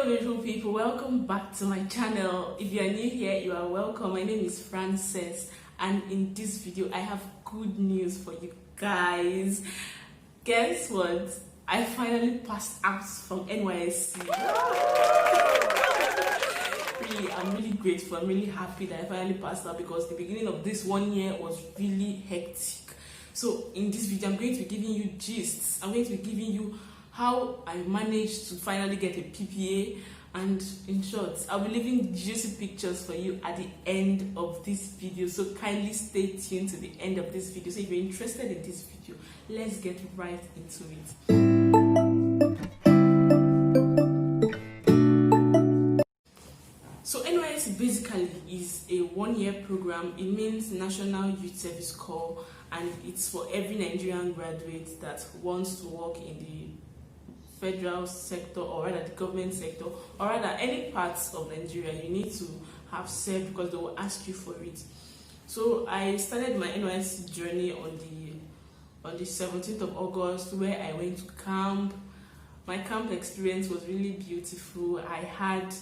Hello beautiful people, welcome back to my channel. If you are new here, you are welcome. My name is Frances, and in this video I have good news for you guys. Guess what? I finally passed out from Nysc. Really, I'm really grateful. I'm really happy that I finally passed out because the beginning of this 1 year was really hectic. So in this video I'm going to be giving you gists. I'm going to be giving you how I managed to finally get a PPA, and in short, I'll be leaving juicy pictures for you at the end of this video, so kindly stay tuned to the end of this video. So if you're interested in this video, let's get right into it. So Nysc basically is a 1-year program. It means National Youth Service Corps, and it's for every Nigerian graduate that wants to work in the federal sector, or rather the government sector, or rather any parts of Nigeria. You need to have served because they will ask you for it. So I started my Nysc journey on the 17th of August, where I went to camp. My camp experience was really beautiful. I had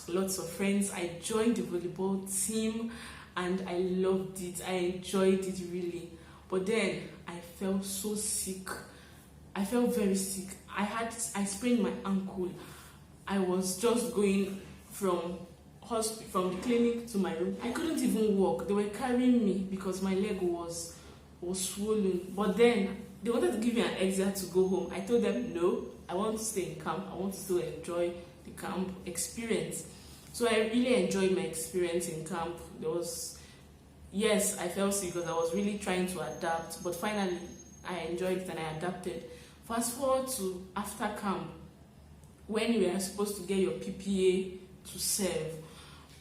lots of friends. I joined the volleyball team and I loved it. I enjoyed it really. But then I felt so sick. I felt very sick. I sprained my ankle. I was just going from the clinic to my room. I couldn't even walk. They were carrying me because my leg was swollen. But then they wanted to give me an exit to go home. I told them no, I want to stay in camp. I want to still enjoy the camp experience. So I really enjoyed my experience in camp. Yes, I felt sick because I was really trying to adapt, but finally I enjoyed it and I adapted. Fast forward to after camp, when you are supposed to get your PPA to serve,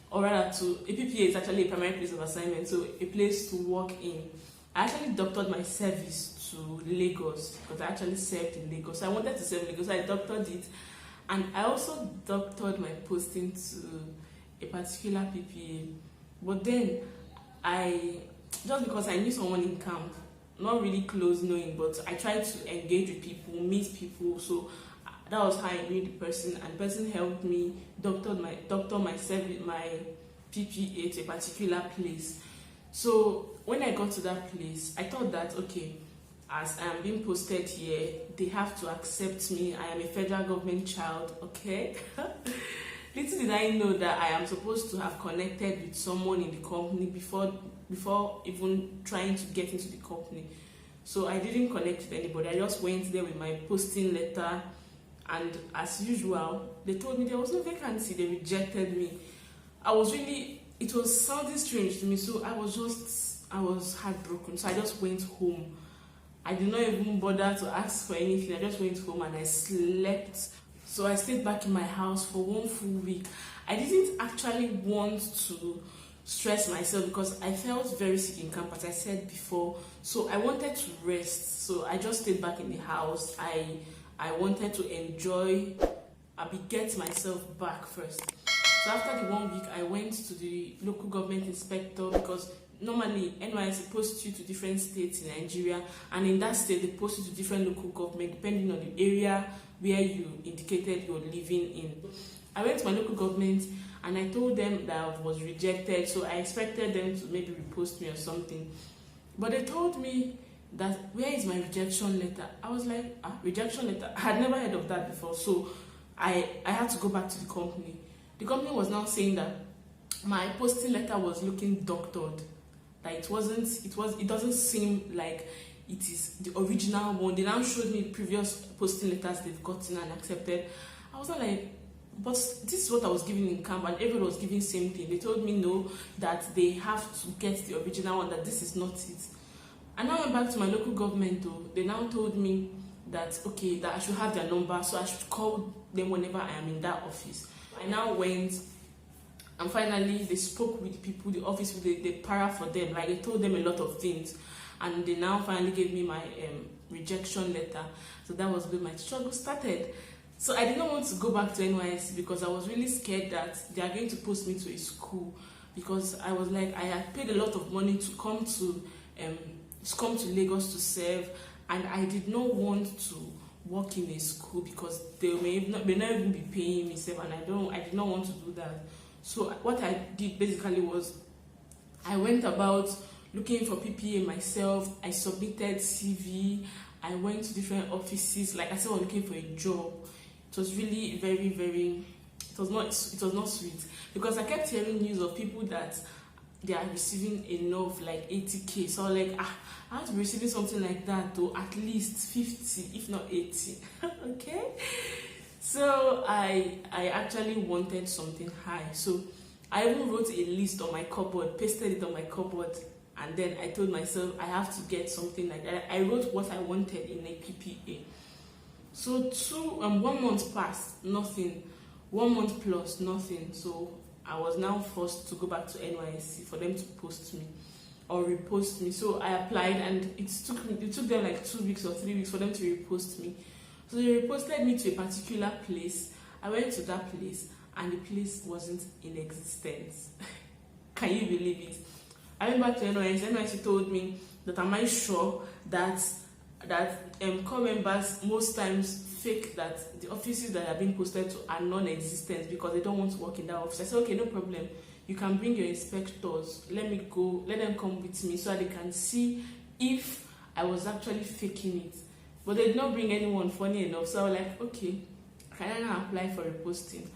or rather a PPA is actually a primary place of assignment, so a place to work in. I actually doctored my service to Lagos because I actually served in Lagos. So I wanted to serve in Lagos, so I doctored it, and I also doctored my posting to a particular PPA. But then just because I knew someone in camp, not really close knowing, but I tried to engage with people, meet people, so that was how I knew the person, and the person helped me doctor my PPA to a particular place. So when I got to that place, I thought that okay, as I am being posted here, they have to accept me. I am a federal government child, okay? Little did I know that I am supposed to have connected with someone in the company before even trying to get into the company. So I didn't connect with anybody. I just went there with my posting letter, and as usual, they told me there was no vacancy. They rejected me. It was sounding strange to me, so I was heartbroken. So I just went home. I did not even bother to ask for anything. I just went home and I slept. So I stayed back in my house for 1 full week. I didn't actually want to stress myself because I felt very sick in camp, as I said before. So I wanted to rest. So I just stayed back in the house. I wanted to enjoy, get myself back first. So after the 1 week, I went to the local government inspector because normally Nysc posts you to different states in Nigeria, and in that state they post you to different local government depending on the area where you indicated you're living in. I went to my local government and I told them that I was rejected, so I expected them to maybe repost me or something. But they told me that, where is my rejection letter? I was like, rejection letter? I had never heard of that before, so I had to go back to the company. The company was now saying that my posting letter was looking doctored. That it doesn't seem like it is the original one. They now showed me previous posting letters they've gotten and accepted. I was not like, but this is what I was given in camp, and everyone was giving same thing. They told me no, that they have to get the original one, that this is not it. And now I went back to my local government though. They now told me that okay, that I should have their number, so I should call them whenever I am in that office. I now went, and finally they spoke with people, the office, they para for them, like they told them a lot of things, and they now finally gave me my rejection letter. So that was where my struggle started. So I did not want to go back to Nysc because I was really scared that they are going to post me to a school, because I was like, I had paid a lot of money to come to Lagos to serve, and I did not want to work in a school because they may not even be paying me, and I did not want to do that. So what I did basically was I went about looking for PPA myself. I submitted CV. I went to different offices. Like I said, I was looking for a job. It was really very. It was not sweet because I kept hearing news of people that they are receiving enough, like 80k. So I was like, I have to be receiving something like that, to at least 50, if not 80. Okay. So I actually wanted something high. So I even wrote a list on my cupboard, pasted it on my cupboard, and then I told myself I have to get something like that. I wrote what I wanted in a PPA. So 1 month passed, nothing. 1 month plus, nothing. So I was now forced to go back to Nysc for them to post me or repost me. So I applied, and it took them like 2 weeks or 3 weeks for them to repost me. So they reposted me to a particular place. I went to that place, and the place wasn't in existence. Can you believe it? I went back to Nysc. Nysc told me that am I sure that core members most times fake that the offices that are being posted to are non-existent because they don't want to work in that office. I said, okay, no problem. You can bring your inspectors. Let them come with me so that they can see if I was actually faking it. But they did not bring anyone, funny enough. So I was like, okay, can I now apply for a posting?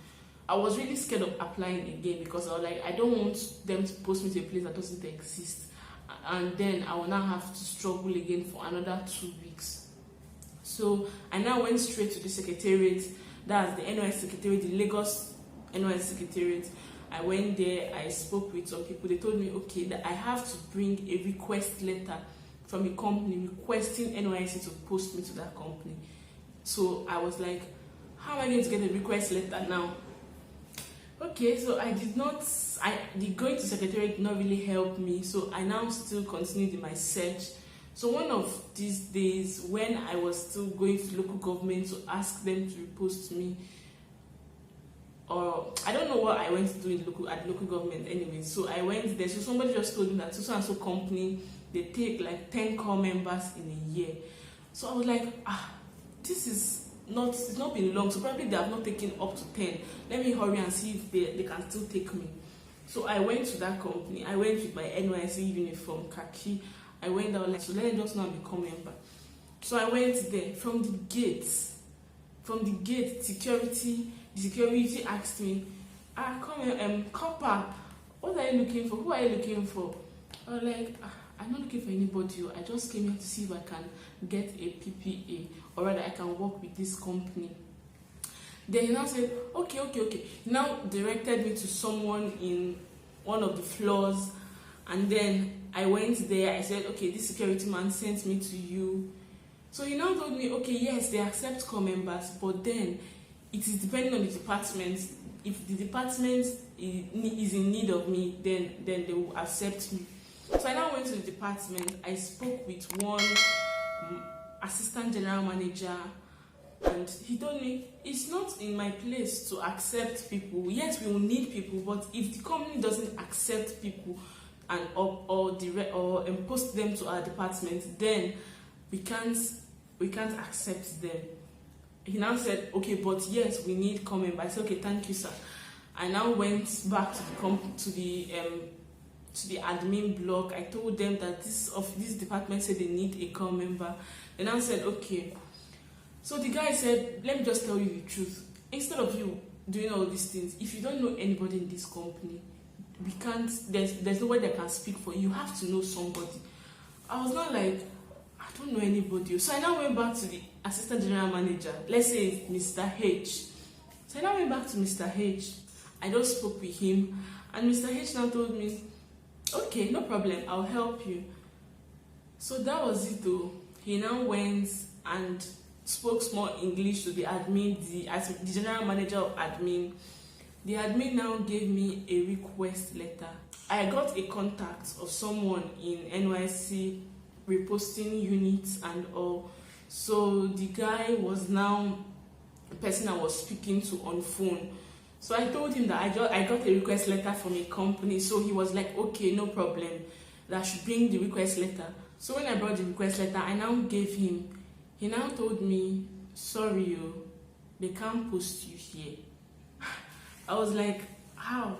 I was really scared of applying again because I was like, I don't want them to post me to a place that doesn't exist. And then I will now have to struggle again for another 2 weeks. So I now went straight to the secretariat. That's the Nysc secretariat, the Lagos Nysc secretariat. I went there, I spoke with some people. They told me, okay, that I have to bring a request letter from a company requesting Nysc to post me to that company. So I was like, how am I going to get a request letter now? Okay, so the going to secretariat did not really help me. So I now still continued in my search. So one of these days, when I was still going to local government to ask them to repost me, or I don't know what I went to do at local government anyway. So I went there. So somebody just told me that so and so company, they take like 10 core members in a year. So I was like, it's not been long. So probably they have not taken up to 10. Let me hurry and see if they can still take me. So I went to that company. I went with my Nysc uniform, khaki. I went out like, so let them just now become member. So I went there. From the gate, the security asked me, copper, what are you looking for? Who are you looking for? I was like, I'm not looking for anybody. I just came here to see if I can get a PPA, or rather I can work with this company. Then he now said, okay. He now directed me to someone in one of the floors, and then I went there. I said, okay, this security man sent me to you. So he now told me, okay, yes, they accept core members, but then it is depending on the department. If the department is in need of me, then they will accept me. So I now went to the department. I spoke with one assistant general manager, and he told me it's not in my place to accept people. Yes, we will need people, but if the company doesn't accept people and or post them to our department, then we can't accept them. He now said, okay, but yes, we need core members. I said, okay, thank you, sir. I now went back to the admin block. I told them that this department said they need a core member. They now said, okay. So the guy said, let me just tell you the truth. Instead of you doing all these things, if you don't know anybody in this company, we can't. There's no way they can speak for you. You have to know somebody. I was not like, I don't know anybody. So I now went back to the assistant general manager. Let's say it's Mr. H. So I now went back to Mr. H. I just spoke with him, and Mr. H now told me, okay, no problem, I'll help you. So that was it though. He now went and spoke small English to the admin, the general manager of admin. The admin now gave me a request letter. I got a contact of someone in Nysc reposting units and all. So the guy was now the person I was speaking to on phone. So I told him that I got a request letter from a company. So he was like, okay, no problem, that I should bring the request letter. So when I brought the request letter, I now gave him. He now told me, sorry, you, they can't post you here. I was like, how?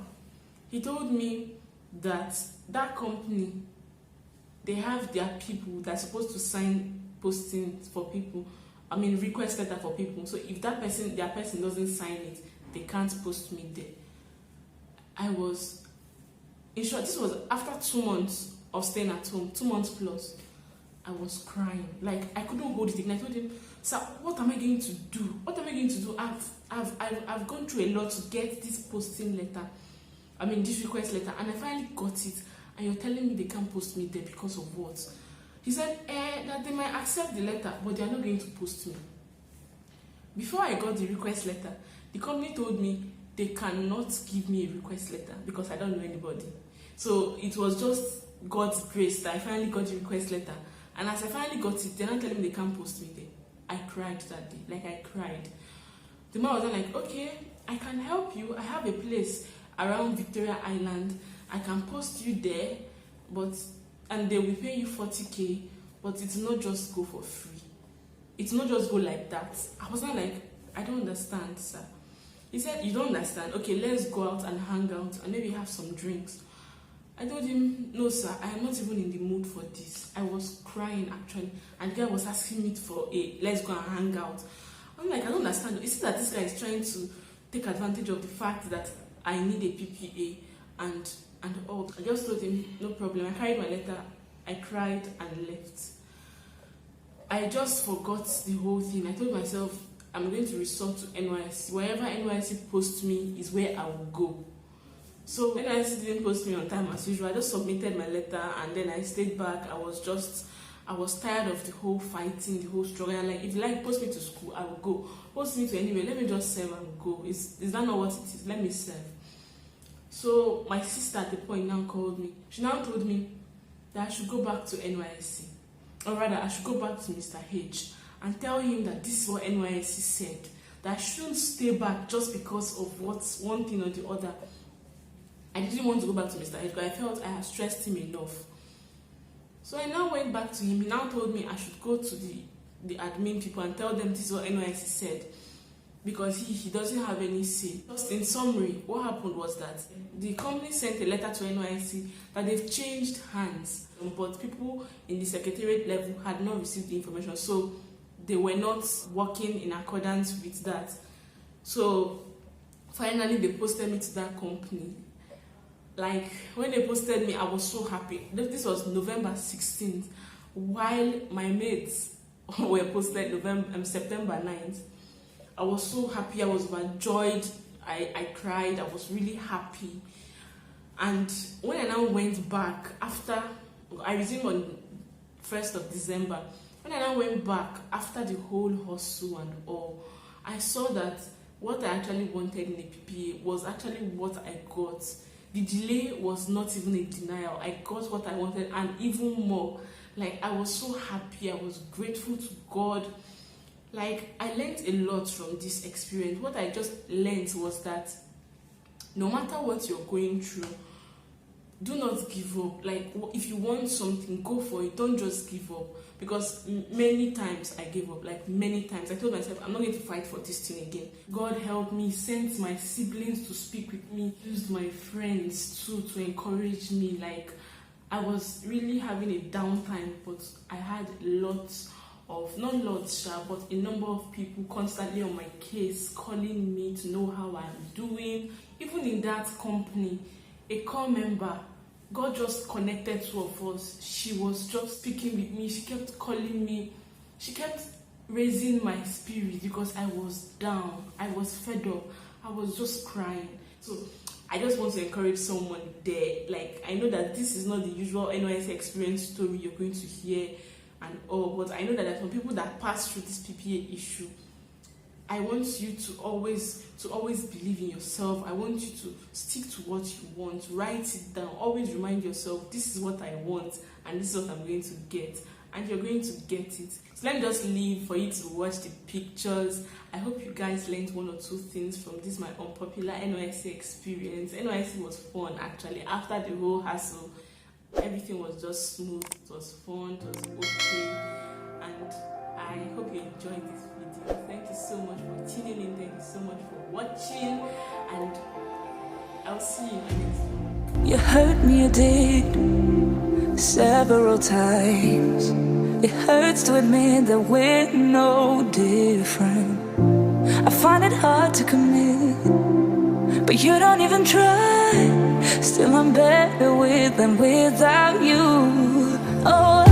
He told me that that company, they have their people that's supposed to sign postings for people. I mean, request letter for people. So if that person, their person doesn't sign it, they can't post me there. I was, in short, this was after 2 months of staying at home, 2 months plus. I was crying. Like, I couldn't hold it. And I told him, sir, what am I going to do? What am I going to do? I've gone through a lot to get this posting letter. I mean, this request letter. And I finally got it. And you're telling me they can't post me there because of what? He said, that they might accept the letter, but they're not going to post me. Before I got the request letter, the company told me they cannot give me a request letter because I don't know anybody. So it was just God's grace that I finally got the request letter. And as I finally got it, they're not telling me they can't post me there. I cried that day. Like, I cried. The man was like, okay, I can help you. I have a place around Victoria Island. I can post you there, and they will pay you 40K, but it's not just go for free. It's not just go like that. I was not like, I don't understand, sir. He said, you don't understand? Okay, let's go out and hang out and maybe have some drinks. I told him, no, sir, I am not even in the mood for this. I was crying, actually, and the guy was asking me for let's go and hang out. I'm like, I don't understand. Is it that this guy is trying to take advantage of the fact that I need a PPA and all? I just told him, no problem. I carried my letter, I cried and left. I just forgot the whole thing. I told myself, I'm going to resort to Nysc. Wherever Nysc posts me is where I will go. So Nysc didn't post me on time as usual. I just submitted my letter and then I stayed back. I was tired of the whole fighting, the whole struggle. Like, if you like, post me to school, I will go. Post me to anywhere, let me just serve and go. Is that not what it is? Let me serve. So my sister at the point now called me. She now told me that I should go back to Nysc. Or rather, I should go back to Mr. H and tell him that this is what Nysc said. That I shouldn't stay back just because of what's one thing or the other. I didn't want to go back to Mr. H because I felt I had stressed him enough. So I now went back to him. He now told me I should go to the admin people and tell them this is what Nysc said, because he doesn't have any say. Just in summary, what happened was that the company sent a letter to Nysc that they've changed hands, but people in the secretariat level had not received the information, so they were not working in accordance with that. So finally they posted me to that company. Like, when they posted me, I was so happy. This was November 16th, while my mates were posted September 9th. I was so happy. I was overjoyed. I cried. I was really happy. And when I now went back, after I resumed on 1st of December, when I now went back after the whole hustle and all, I saw that what I actually wanted in a PPA was actually what I got. The delay was not even a denial. I got what I wanted and even more. Like, I was so happy. I was grateful to God. Like, I learned a lot from this experience. What I just learned was that no matter what you're going through, do not give up. Like, if you want something, go for it. Don't just give up. Because many times I gave up. Like, many times. I told myself, I'm not going to fight for this thing again. God helped me, sent my siblings to speak with me, used my friends too to encourage me. Like, I was really having a downtime, but I had lots of, not lots, but a number of people constantly on my case, calling me to know how I'm doing. Even in that company, a core member, God just connected two of us. She was just speaking with me. She kept calling me. She kept raising my spirit because I was down. I was fed up. I was just crying. So I just want to encourage someone there. Like, I know that this is not the usual Nysc experience story you're going to hear and all, but I know that there are some people that pass through this PPA issue. I want you to always believe in yourself. I want you to stick to what you want. Write it down. Always remind yourself, this is what I want and this is what I'm going to get. And you're going to get it. So let me just leave for you to watch the pictures. I hope you guys learned one or two things from this my unpopular Nysc experience. Nysc was fun actually. After the whole hassle, everything was just smooth. It was fun. It was okay. And I hope you enjoyed this video. Thank you so much for tuning in. Thank you so much for watching, and I'll see you in the next one. You hurt me, you did, several times. It hurts to admit that we're no different. I find it hard to commit, but you don't even try. Still I'm better with than without you. Oh,